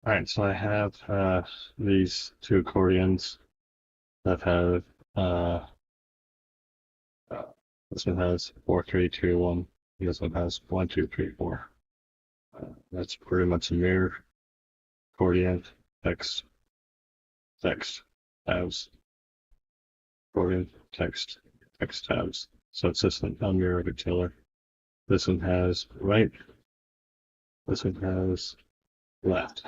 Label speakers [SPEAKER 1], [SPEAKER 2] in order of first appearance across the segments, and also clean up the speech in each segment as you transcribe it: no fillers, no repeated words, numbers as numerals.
[SPEAKER 1] All right, so I have these two accordions that have this one has 4, 3, 2, 1. This one has 1, 2, 3, 4. That's pretty much a mirror accordion, text, tabs, accordion, text, tabs. So it's just a mirror of each other. This one has right. This one has left.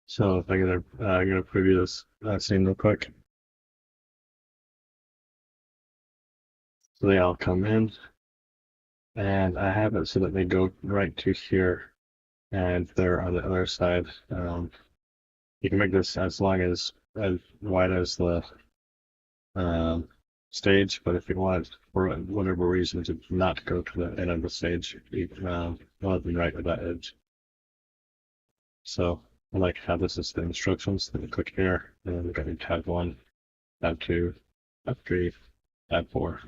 [SPEAKER 1] So if I'm gonna preview this scene real quick. So they all come in, and I have it so that they go right to here, and they're on the other side. You can make this as long as wide as the stage, but if you want, for whatever reason, to not go to the end of the stage, you want them right at that edge. So I like how this is the instructions. Then you click here, and then you got your tab 1, tab 2, tab 3, tab 4.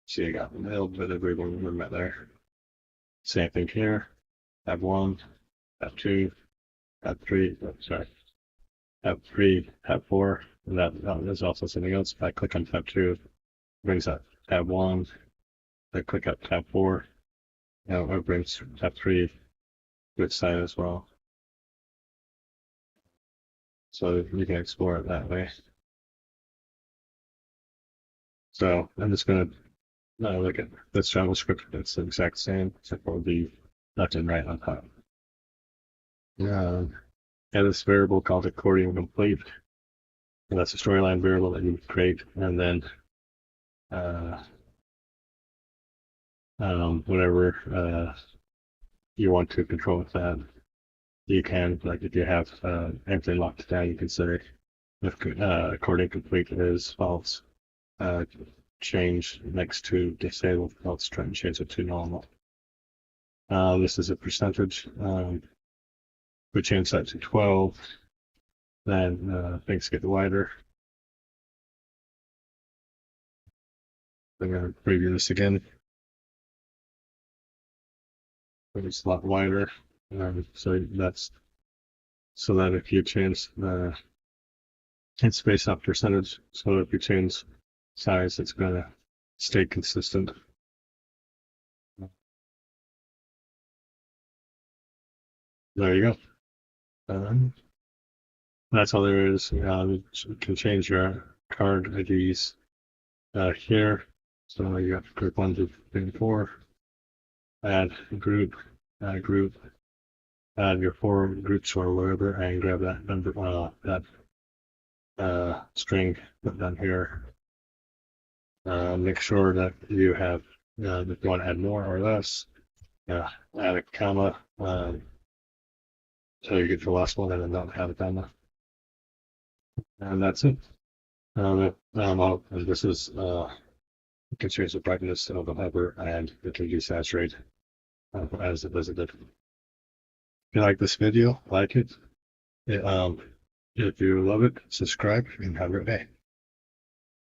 [SPEAKER 1] See, I got a little bit of wiggle room right there. Same thing here. Tab 1, tab 2, tab 3. Sorry, tab 3, tab 4. And that is also something else. If I click on tab 2, it brings up tab 1. I click up tab 4. Now it brings tab 3 to its side as well. So you can explore it that way. So I'm just going to look at this JavaScript. It's the exact same, except for the left and right on top. Yeah, this variable called Accordion complete. And that's a storyline variable that you create, and then whatever you want to control with that, you can. Like if you have everything locked down, you can say if accordion complete is false, change next to disable false, try and change it to normal. This is a percentage. We change that to 12, then things get wider. I'm going to preview this again. It's a lot wider. So that if you change it's based off percentage. So if you change size, it's going to stay consistent. There you go. That's all there is. You can change your card IDs here. So you have group 1, 2, 3, and 4. Add group, add your 4 groups or whatever, and grab that number, that string, put down here. Make sure that you have, if you want to add more or less, add a comma until you get to the last one, and then don't have a comma. And that's it. And this is you can change the brightness of the hover, and it can desaturate as it does it. If you like this video, like it. If you love it, subscribe, and have a great day.